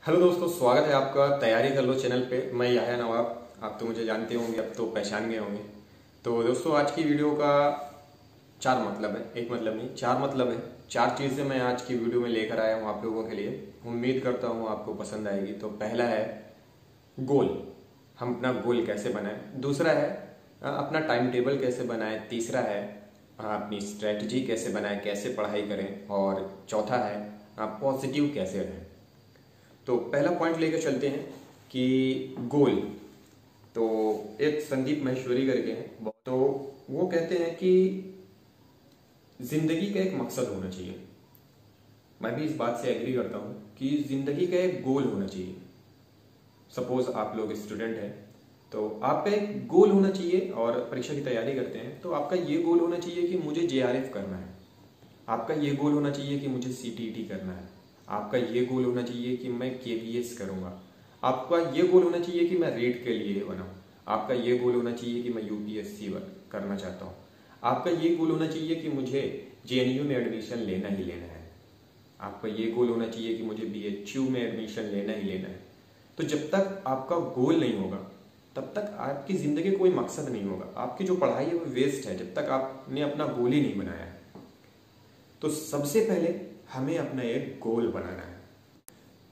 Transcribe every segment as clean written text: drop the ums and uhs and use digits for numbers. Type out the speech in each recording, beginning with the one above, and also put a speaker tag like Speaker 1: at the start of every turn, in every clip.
Speaker 1: Hello दोस्तों, स्वागत है आपका तैयारी कर लो चैनल पे। मैं याया नवाब, आप तो मुझे जानते होंगे, अब तो पहचान गए होंगे। तो दोस्तों, आज की वीडियो का चार मतलब है, एक मतलब नहीं, चार मतलब है। चार चीज़ें मैं आज की वीडियो में लेकर आया हूँ आप लोगों के लिए। उम्मीद करता हूँ आपको पसंद आएगी। तो पहला है गोल, हम अपना गोल कैसे बनाएं। दूसरा है अपना टाइम टेबल कैसे बनाएं। तीसरा है अपनी स्ट्रेटजी कैसे बनाएं, कैसे पढ़ाई करें। और चौथा है पॉजिटिव कैसे रहें। तो पहला पॉइंट लेकर चलते हैं कि गोल। तो एक संदीप महेश्वरी करके हैं, तो वो कहते हैं कि जिंदगी का एक मकसद होना चाहिए। मैं भी इस बात से एग्री करता हूं कि जिंदगी का एक गोल होना चाहिए। सपोज आप लोग स्टूडेंट हैं तो आपका एक गोल होना चाहिए, और परीक्षा की तैयारी करते हैं तो आपका ये गोल होना चाहिए कि मुझे जेआरएफ करना है। आपका ये गोल होना चाहिए कि मुझे सीटीईटी करना है। आपका ये गोल होना चाहिए कि मैं केवीएस करूंगा। आपका ये गोल होना चाहिए कि मैं रेट के लिए बनाऊं। आपका ये गोल होना चाहिए कि मैं यूपीएससी करना चाहता हूं। आपका ये गोल होना चाहिए कि मुझे जेएनयू में एडमिशन लेना ही लेना है। आपका ये गोल होना चाहिए कि मुझे बीएचयू में एडमिशन लेना ही लेना है। तो जब तक आपका गोल नहीं होगा तब तक आपकी जिंदगी कोई मकसद नहीं होगा। आपकी जो पढ़ाई है वो वेस्ट है जब तक आपने अपना गोल ही नहीं बनाया है। तो सबसे पहले हमें अपना एक गोल बनाना है।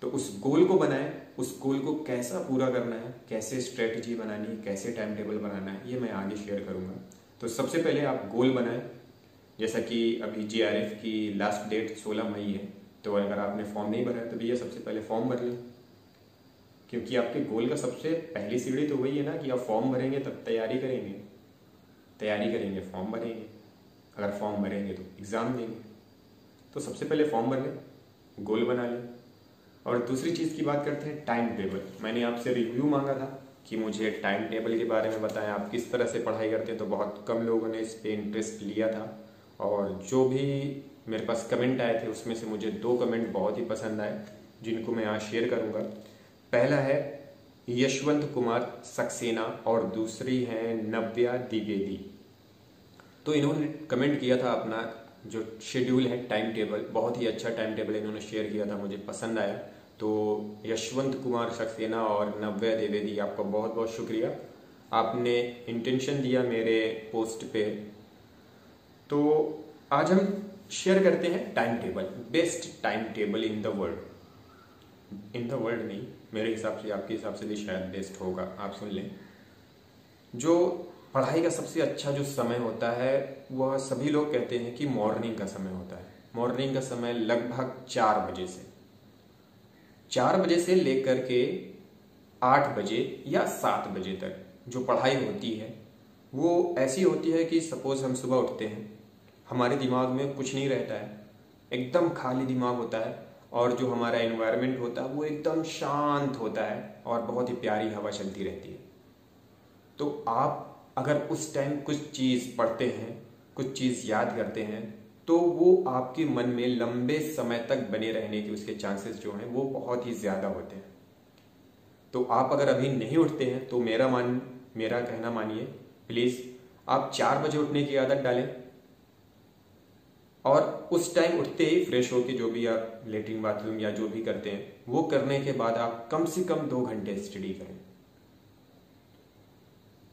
Speaker 1: तो उस गोल को बनाएं, उस गोल को कैसा पूरा करना है, कैसे स्ट्रेटजी बनानी है, कैसे टाइम टेबल बनाना है, ये मैं आगे शेयर करूंगा। तो सबसे पहले आप गोल बनाएं। जैसा कि अभी जेआरएफ की लास्ट डेट 16 मई है, तो अगर आपने फॉर्म नहीं भरा है तो भैया सबसे पहले फॉर्म भर लें। क्योंकि आपके गोल का सबसे पहली सीढ़ी तो वही है ना कि आप फॉर्म भरेंगे तब तैयारी करेंगे, फॉर्म भरेंगे, अगर फॉर्म भरेंगे तो एग्ज़ाम देंगे। तो सबसे पहले फॉर्म भर लें, गोल बना लें। और दूसरी चीज़ की बात करते हैं टाइम टेबल। मैंने आपसे रिव्यू मांगा था कि मुझे टाइम टेबल के बारे में बताएं, आप किस तरह से पढ़ाई करते हैं। तो बहुत कम लोगों ने इस पर इंटरेस्ट लिया था, और जो भी मेरे पास कमेंट आए थे उसमें से मुझे 2 कमेंट बहुत ही पसंद आए, जिनको मैं आज शेयर करूँगा। पहला है यशवंत कुमार सक्सेना और दूसरी है नव्या द्विवेदी। तो इन्होंने कमेंट किया था अपना जो शेड्यूल है, टाइम टेबल, बहुत ही अच्छा टाइम टेबल इन्होंने शेयर किया था, मुझे पसंद आया। तो यशवंत कुमार सक्सेना और नव्या द्विवेदी, आपका बहुत बहुत शुक्रिया, आपने इंटेंशन दिया मेरे पोस्ट पे। तो आज हम शेयर करते हैं time table, best time table in the world नहीं, मेरे हिसाब से, आपके हिसाब से भी शायद बेस्ट होगा, आप सुन लें। जो पढ़ाई का सबसे अच्छा जो समय होता है वह सभी लोग कहते हैं कि मॉर्निंग का समय होता है। मॉर्निंग का समय लगभग 4 बजे से लेकर के 8 बजे या 7 बजे तक जो पढ़ाई होती है वो ऐसी होती है कि सपोज हम सुबह उठते हैं, हमारे दिमाग में कुछ नहीं रहता है, एकदम खाली दिमाग होता है, और जो हमारा एनवायरनमेंट होता है वो एकदम शांत होता है और बहुत ही प्यारी हवा चलती रहती है। तो आप अगर उस टाइम कुछ चीज़ पढ़ते हैं, कुछ चीज़ याद करते हैं, तो वो आपके मन में लंबे समय तक बने रहने के उसके चांसेस जो हैं वो बहुत ही ज़्यादा होते हैं। तो आप अगर अभी नहीं उठते हैं तो मेरा कहना मानिए, प्लीज़ आप 4 बजे उठने की आदत डालें, और उस टाइम उठते ही फ्रेश होके जो भी आप लेटरिन बाथरूम या जो भी करते हैं वो करने के बाद आप कम से कम 2 घंटे स्टडी करें।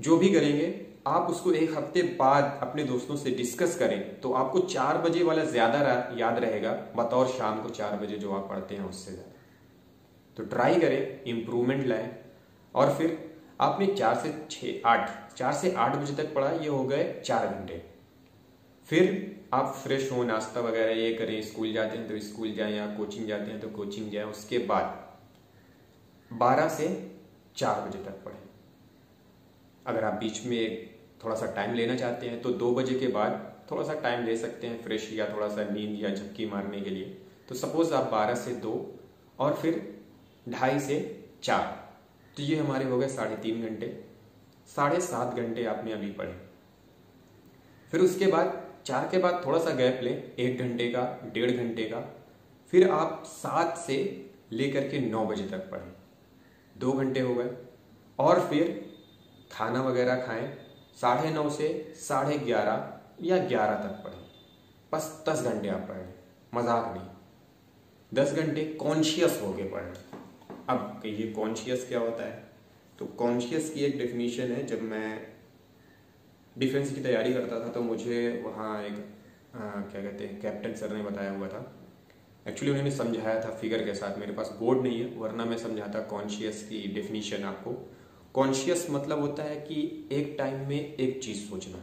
Speaker 1: जो भी करेंगे आप उसको 1 हफ्ते बाद अपने दोस्तों से डिस्कस करें, तो आपको 4 बजे वाला ज्यादा याद रहेगा बतौर शाम को 4 बजे जो आप पढ़ते हैं उससे ज्यादा। तो ट्राई करें, इंप्रूवमेंट लाएं। और फिर आपने 4 से 8 बजे तक पढ़ा, ये हो गए 4 घंटे। फिर आप फ्रेश हो, नाश्ता वगैरह ये करें, स्कूल जाते हैं तो स्कूल जाएं, या कोचिंग जाते हैं तो कोचिंग जाएं। उसके बाद 12 से 4 बजे तक पढ़ें। अगर आप बीच में थोड़ा सा टाइम लेना चाहते हैं तो 2 बजे के बाद थोड़ा सा टाइम ले सकते हैं फ्रेश या थोड़ा सा नींद या झपकी मारने के लिए। तो सपोज आप 12 से 2 और फिर 2:30 से 4, तो ये हमारे हो गए 3.5 घंटे। 7.5 घंटे आपने अभी पढ़े। फिर उसके बाद 4 के बाद थोड़ा सा गैप लें, 1 घंटे का, 1.5 घंटे का। फिर आप 7 से लेकर के 9 बजे तक पढ़ें, 2 घंटे हो गए। और फिर खाना वगैरह खाएं, 9:30 से 11:30 या 11 तक पढ़ें। बस 10 घंटे आप पढ़ें, मजाक नहीं, 10 घंटे कॉन्शियस होके पढ़ें। अब कि ये कॉन्शियस क्या होता है, तो कॉन्शियस की एक डेफिनेशन है। जब मैं डिफेंस की तैयारी करता था तो मुझे वहाँ एक क्या कहते हैं कैप्टन सर ने बताया हुआ था। एक्चुअली उन्होंने समझाया था फिगर के साथ, मेरे पास बोर्ड नहीं है वरना मैं समझाता कॉन्शियस की डेफिनेशन आपको। कॉन्शियस मतलब होता है कि एक टाइम में एक चीज़ सोचना।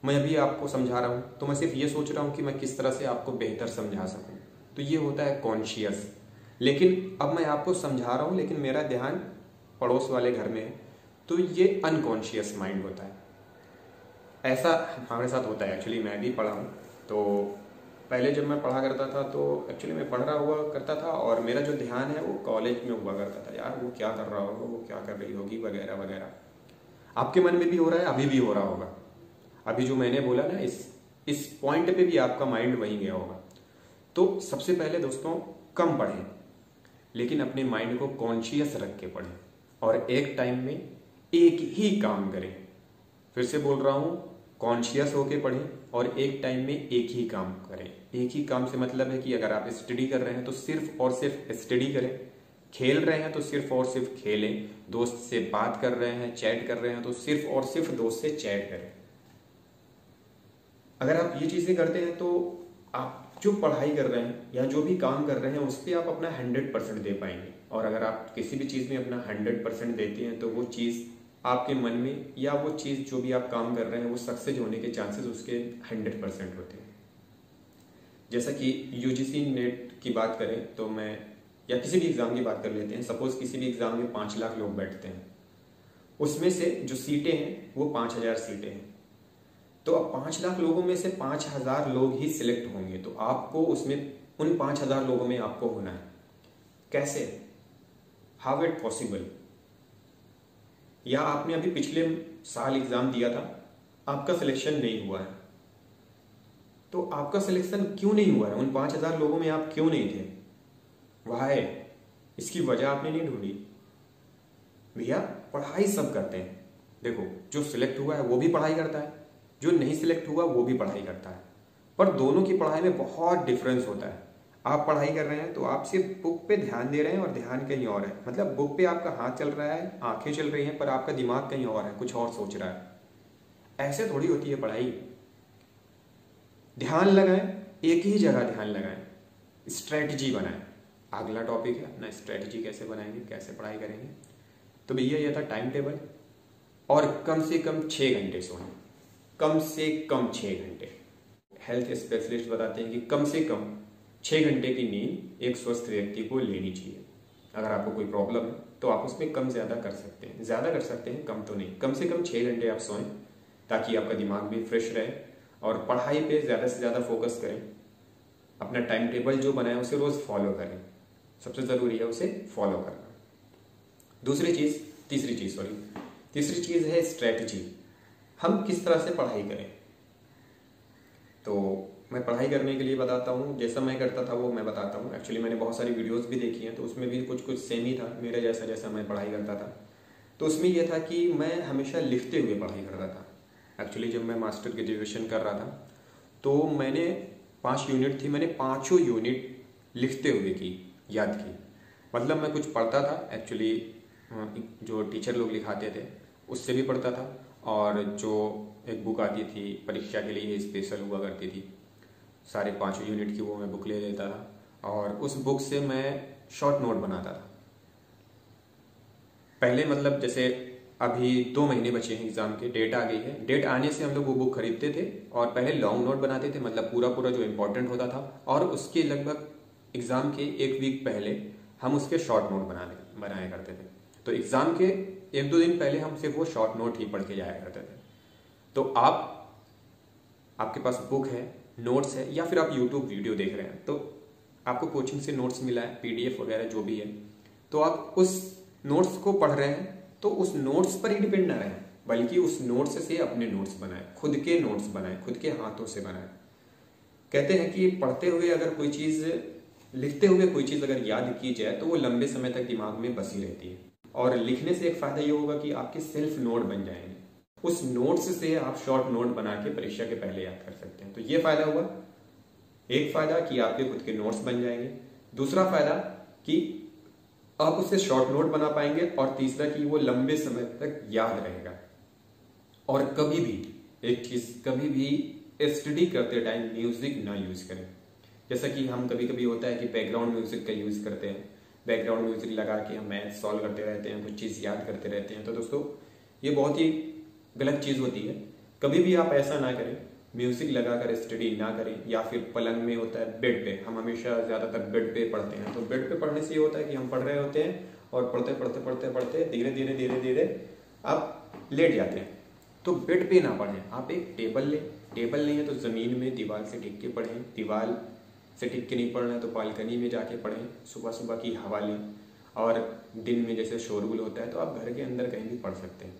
Speaker 1: मैं अभी आपको समझा रहा हूँ तो मैं सिर्फ ये सोच रहा हूँ कि मैं किस तरह से आपको बेहतर समझा सकूँ, तो ये होता है कॉन्शियस। लेकिन अब मैं आपको समझा रहा हूँ लेकिन मेरा ध्यान पड़ोस वाले घर में है, तो ये अनकॉन्शियस माइंड होता है। ऐसा हमारे साथ होता है। एक्चुअली मैं भी पढ़ा हूँ, तो पहले जब मैं पढ़ा करता था तो एक्चुअली मैं पढ़ रहा हुआ करता था और मेरा जो ध्यान है वो कॉलेज में हुआ करता था, यार वो क्या कर रहा होगा, वो क्या कर रही होगी, वगैरह वगैरह। आपके मन में भी हो रहा है, अभी भी हो रहा होगा। अभी जो मैंने बोला ना, इस पॉइंट पे भी आपका माइंड वहीं गया होगा। तो सबसे पहले दोस्तों कम पढ़ें, लेकिन अपने माइंड को कॉन्शियस रख के पढ़ें और एक टाइम में एक ही काम करें। फिर से बोल रहा हूं, कॉन्शियस होके पढ़ें और एक टाइम में एक ही काम करें। एक ही काम से मतलब है कि अगर आप स्टडी कर रहे हैं तो सिर्फ और सिर्फ स्टडी करें, खेल रहे हैं तो सिर्फ और सिर्फ खेलें, दोस्त से बात कर रहे हैं, चैट कर रहे हैं तो सिर्फ और सिर्फ दोस्त से चैट करें। अगर आप ये चीजें करते हैं तो आप जो पढ़ाई कर रहे हैं या जो भी काम कर रहे हैं उस पर आप अपना 100% दे पाएंगे। और अगर आप किसी भी चीज में अपना 100% देते हैं तो वो चीज आपके मन में, या वो चीज जो भी आप काम कर रहे हैं वो सक्सेस होने के चांसेस उसके 100% होते हैं। जैसा कि यूजीसी नेट की बात करें तो मैं, या किसी भी एग्जाम की बात कर लेते हैं। सपोज किसी भी एग्जाम में 5 लाख लोग बैठते हैं, उसमें से जो सीटें हैं वो 5000 सीटें हैं। तो अब 5 लाख लोगों में से 5000 लोग ही सिलेक्ट होंगे, तो आपको उसमें उन 5000 लोगों में आपको होना है। कैसे? How it possible? या आपने अभी पिछले साल एग्जाम दिया था, आपका सिलेक्शन नहीं हुआ है, तो आपका सिलेक्शन क्यों नहीं हुआ है? उन 5000 लोगों में आप क्यों नहीं थे? वाह, इसकी वजह आपने नहीं ढूंढी। भैया पढ़ाई सब करते हैं, देखो जो सिलेक्ट हुआ है वो भी पढ़ाई करता है, जो नहीं सिलेक्ट हुआ वो भी पढ़ाई करता है, पर दोनों की पढ़ाई में बहुत डिफरेंस होता है। आप पढ़ाई कर रहे हैं तो आप सिर्फ बुक पे ध्यान दे रहे हैं और ध्यान कहीं और है, मतलब बुक पे आपका हाथ चल रहा है, आंखें चल रही हैं, पर आपका दिमाग कहीं और है, कुछ और सोच रहा है। ऐसे थोड़ी होती है पढ़ाई। ध्यान लगाएं, एक ही जगह ध्यान लगाएं, स्ट्रेटजी बनाएं। अगला टॉपिक है अपना स्ट्रेटजी कैसे बनाएंगे, कैसे पढ़ाई करेंगे। तो भैया ये था टाइम टेबल, और कम से कम 6 घंटे सोएं, कम से कम 6 घंटे। हेल्थ स्पेशलिस्ट बताते हैं कि कम से कम 6 घंटे की नींद एक स्वस्थ व्यक्ति को लेनी चाहिए। अगर आपको कोई प्रॉब्लम है तो आप उसमें कम ज्यादा कर सकते हैं, ज्यादा कर सकते हैं, कम तो नहीं। कम से कम 6 घंटे आप सोएं ताकि आपका दिमाग भी फ्रेश रहे और पढ़ाई पे ज्यादा से ज्यादा फोकस करें। अपना टाइम टेबल जो बनाए उसे रोज फॉलो करें, सबसे जरूरी है उसे फॉलो करना। तीसरी चीज है स्ट्रेटजी। हम किस तरह से पढ़ाई करें, तो मैं पढ़ाई करने के लिए बताता हूँ, जैसा मैं करता था वो मैं बताता हूँ। एक्चुअली मैंने बहुत सारी वीडियोस भी देखी हैं तो उसमें भी कुछ कुछ सेम ही था मेरे जैसा, जैसा मैं पढ़ाई करता था। तो उसमें यह था कि मैं हमेशा लिखते हुए पढ़ाई करता था। एक्चुअली जब मैं मास्टर ग्रेजुएशन कर रहा था तो मैंने 5 यूनिट थी, मैंने 5 यूनिट लिखते हुए की, याद की। मतलब मैं कुछ पढ़ता था, एक्चुअली जो टीचर लोग लिखाते थे उससे भी पढ़ता था, और जो एक बुक आती थी परीक्षा के लिए स्पेशल हुआ करती थी, सारे 5 यूनिट की, वो मैं बुक ले लेता था और उस बुक से मैं शॉर्ट नोट बनाता था। पहले मतलब जैसे अभी 2 महीने बचे हैं एग्जाम के, डेट आ गई है, डेट आने से हम लोग वो बुक खरीदते थे और पहले लॉन्ग नोट बनाते थे, मतलब पूरा पूरा जो इंपॉर्टेंट होता था, और उसके लगभग एग्जाम के 1 वीक पहले हम उसके शॉर्ट नोट बनाया करते थे। तो एग्जाम के 1-2 दिन पहले हम सिर्फ वो शॉर्ट नोट ही पढ़ के जाया करते थे। तो आपके पास बुक है, नोट्स है, या फिर आप यूट्यूब वीडियो देख रहे हैं तो आपको कोचिंग से नोट्स मिला है, पीडीएफ वगैरह जो भी है, तो आप उस नोट्स को पढ़ रहे हैं तो उस नोट्स पर ही डिपेंड ना रहें, बल्कि उस नोट्स से अपने नोट्स बनाएं, खुद के नोट्स बनाएं, खुद के हाथों से बनाएं। कहते हैं कि पढ़ते हुए अगर कोई चीज, लिखते हुए कोई चीज अगर याद की जाए तो वो लंबे समय तक दिमाग में बसी रहती है, और लिखने से एक फायदा ये होगा कि आपके सेल्फ नोट बन जाएंगे। उस नोट्स से आप शॉर्ट नोट बना के परीक्षा के पहले याद कर सकते हैं। तो ये फायदा हुआ, एक फायदा कि आपके खुद के नोट्स बन जाएंगे, दूसरा फायदा कि आप उससे शॉर्ट नोट बना पाएंगे, और तीसरा कि वो लंबे समय तक याद रहेगा। और कभी भी एक चीज, कभी भी स्टडी करते टाइम म्यूजिक ना यूज करें। जैसा कि हम कभी कभी होता है कि बैकग्राउंड म्यूजिक का यूज करते हैं, बैकग्राउंड म्यूजिक लगा के हम मैथ सॉल्व करते रहते हैं, कुछ चीज याद करते रहते हैं। तो दोस्तों ये बहुत ही गलत चीज होती है। कभी भी आप ऐसा ना करें, म्यूजिक लगाकर स्टडी ना करें। या फिर पलंग में होता है, बेड पे, हम हमेशा ज्यादातर बेड पे पढ़ते हैं। तो बेड पे पढ़ने से ये होता है कि हम पढ़ रहे होते हैं और पढ़ते पढ़ते पढ़ते पढ़ते धीरे धीरे धीरे धीरे आप लेट जाते हैं। तो बेड पे ना पढ़ें, आप एक टेबल लें। टेबल नहीं है तो जमीन में दीवार से टिक के पढ़ें। दीवार से टिक के नहीं पढ़ना है तो बालकनी में जाके पढ़ें। सुबह सुबह की हवा लें। और दिन में जैसे शोरगुल होता है तो आप घर के अंदर कहीं भी पढ़ सकते हैं।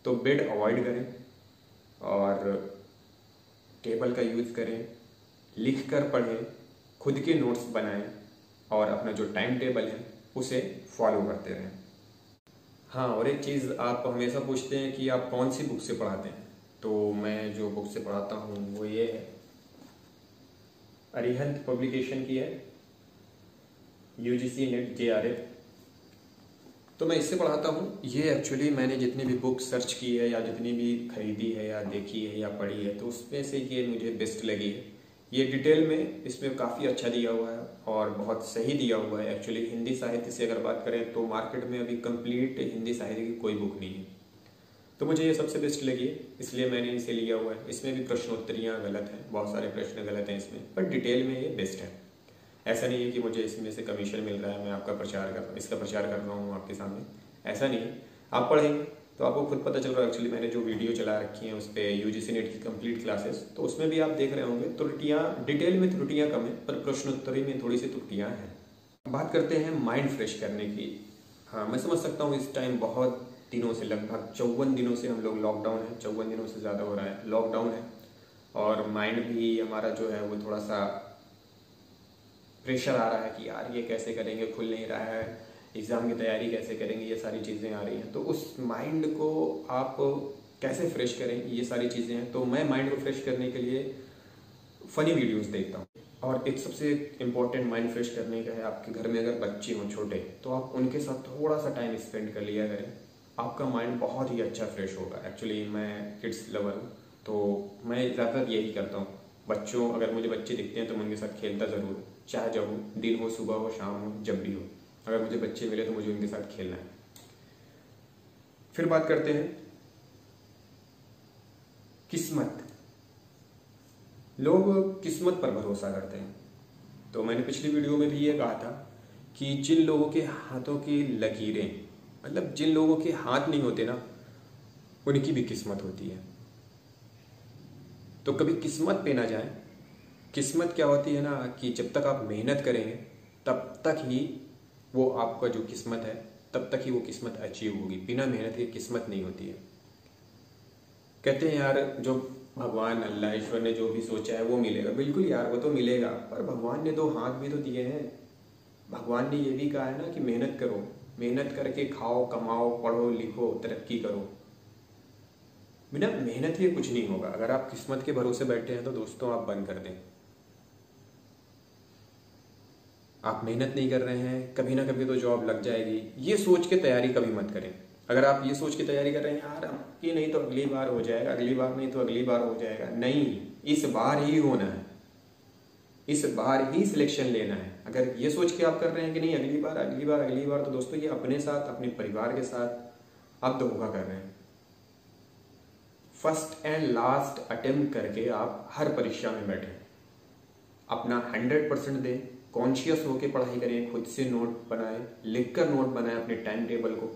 Speaker 1: तो बेड अवॉइड करें और टेबल का यूज करें, लिख कर पढ़ें, खुद के नोट्स बनाएं और अपना जो टाइम टेबल है उसे फॉलो करते रहें। हाँ, और एक चीज़ आप हमेशा पूछते हैं कि आप कौन सी बुक से पढ़ाते हैं। तो मैं जो बुक से पढ़ाता हूँ वो ये है, अरिहंत पब्लिकेशन की है, यूजीसी नेट JRF। तो मैं इससे पढ़ाता हूँ। ये एक्चुअली मैंने जितनी भी बुक सर्च की है या जितनी भी खरीदी है या देखी है या पढ़ी है तो उसमें से ये मुझे बेस्ट लगी है। ये डिटेल में इसमें काफ़ी अच्छा दिया हुआ है और बहुत सही दिया हुआ है। एक्चुअली हिंदी साहित्य से अगर बात करें तो मार्केट में अभी कंप्लीट हिंदी साहित्य की कोई बुक नहीं है। तो मुझे ये सबसे बेस्ट लगी है, इसलिए मैंने इसे लिया हुआ है। इसमें भी प्रश्नोत्तरियाँ गलत हैं, बहुत सारे प्रश्न गलत हैं इसमें, पर डिटेल में ये बेस्ट है। ऐसा नहीं है कि मुझे इसमें से कमीशन मिल रहा है, मैं आपका इसका प्रचार कर रहा हूँ आपके सामने, ऐसा नहीं है। आप पढ़ेंगे तो आपको खुद पता चल रहा है। एक्चुअली मैंने जो वीडियो चला रखी है उस पर यूजीसी नेट की कंप्लीट क्लासेस, तो उसमें भी आप देख रहे होंगे त्रुटियाँ, डिटेल में त्रुटियाँ कम है पर प्रश्नोत्तरी में थोड़ी सी त्रुटियाँ हैं। बात करते हैं माइंड फ्रेश करने की। हाँ, मैं समझ सकता हूँ इस टाइम बहुत दिनों से, लगभग 54 दिनों से हम लोग लॉकडाउन है, 54 दिनों से ज़्यादा हो रहा है लॉकडाउन है, और माइंड भी हमारा जो है वो थोड़ा सा प्रेशर आ रहा है कि यार ये कैसे करेंगे, खुल नहीं रहा है, एग्ज़ाम की तैयारी कैसे करेंगे, ये सारी चीज़ें आ रही हैं। तो उस माइंड को आप कैसे फ्रेश करें, ये सारी चीज़ें हैं। तो मैं माइंड को फ्रेश करने के लिए फ़नी वीडियोस देखता हूँ। और एक सबसे इम्पोर्टेंट माइंड फ्रेश करने का है, आपके घर में अगर बच्चे हों छोटे तो आप उनके साथ थोड़ा सा टाइम स्पेंड कर लिया करें, आपका माइंड बहुत ही अच्छा फ्रेश होगा। एक्चुअली मैं किड्स लवर हूँ तो मैं ज़्यादातर यही करता हूँ। बच्चों, अगर मुझे बच्चे दिखते हैं तो मैं उनके साथ खेलता ज़रूर हूँ, चाहे जब हो, दिन हो, सुबह हो, शाम हो, जब भी हो, अगर मुझे बच्चे मिले तो मुझे उनके साथ खेलना है। फिर बात करते हैं किस्मत। लोग किस्मत पर भरोसा करते हैं। तो मैंने पिछली वीडियो में भी ये कहा था कि जिन लोगों के हाथों की लकीरें, मतलब जिन लोगों के हाथ नहीं होते ना, उनकी भी किस्मत होती है। तो कभी किस्मत पे ना जाए। किस्मत क्या होती है ना कि जब तक आप मेहनत करेंगे तब तक ही वो आपका जो किस्मत है, तब तक ही वो किस्मत अचीव होगी। बिना मेहनत के किस्मत नहीं होती है। कहते हैं यार जो भगवान, अल्लाह, ईश्वर ने जो भी सोचा है वो मिलेगा। बिल्कुल यार, वो तो मिलेगा, पर भगवान ने 2 हाथ भी तो दिए हैं। भगवान ने ये भी कहा है ना कि मेहनत करो, मेहनत करके खाओ, कमाओ, पढ़ो, लिखो, तरक्की करो। बिना मेहनत के कुछ नहीं होगा। अगर आप किस्मत के भरोसे बैठे हैं तो दोस्तों आप बंद कर दें। आप मेहनत नहीं कर रहे हैं, कभी ना कभी तो जॉब लग जाएगी, ये सोच के तैयारी कभी मत करें। अगर आप ये सोच के तैयारी कर रहे हैं यार ये नहीं तो अगली बार हो जाएगा, अगली बार नहीं तो अगली बार हो जाएगा, नहीं, इस बार ही होना है, इस बार ही सिलेक्शन लेना है। अगर ये सोच के आप कर रहे हैं कि नहीं अगली बार अगली बार अगली बार, तो दोस्तों ये अपने साथ, अपने परिवार के साथ आप धोखा कर रहे हैं। फर्स्ट एंड लास्ट अटेम्प्ट करके आप हर परीक्षा में बैठे, अपना 100% दें, कॉन्शियस होकर पढ़ाई करें, खुद से नोट बनाएं, लिखकर नोट बनाएं, अपने टाइम टेबल को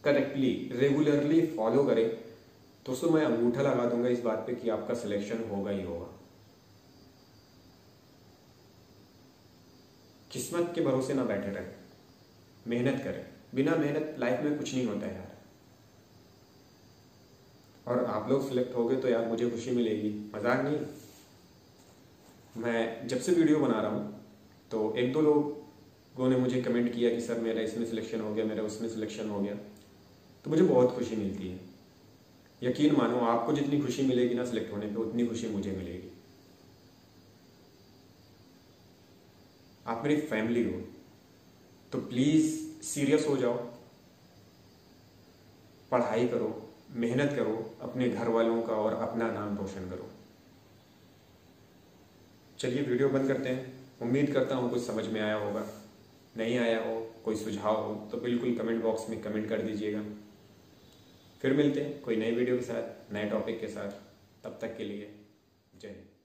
Speaker 1: करेक्टली रेगुलरली फॉलो करें। दोस्तों मैं अंगूठा लगा दूंगा इस बात पे कि आपका सिलेक्शन होगा ही होगा। किस्मत के भरोसे ना बैठे रहें, मेहनत करें। बिना मेहनत लाइफ में कुछ नहीं होता है यार। और आप लोग सिलेक्ट हो गए तो यार मुझे खुशी मिलेगी, मजाक नहीं। मैं जब से वीडियो बना रहा हूँ तो 1-2 लोगों ने मुझे कमेंट किया कि सर मेरा इसमें सिलेक्शन हो गया, मेरा उसमें सिलेक्शन हो गया, तो मुझे बहुत खुशी मिलती है। यकीन मानो आपको जितनी खुशी मिलेगी ना सिलेक्ट होने पे, उतनी खुशी मुझे मिलेगी। आप मेरी फैमिली हो तो प्लीज़ सीरियस हो जाओ, पढ़ाई करो, मेहनत करो, अपने घर वालों का और अपना नाम रोशन करो। चलिए वीडियो बंद करते हैं। उम्मीद करता हूँ कुछ समझ में आया होगा। नहीं आया हो, कोई सुझाव हो तो बिल्कुल कमेंट बॉक्स में कमेंट कर दीजिएगा। फिर मिलते हैं कोई नई वीडियो के साथ, नए टॉपिक के साथ। तब तक के लिए जय हिंद।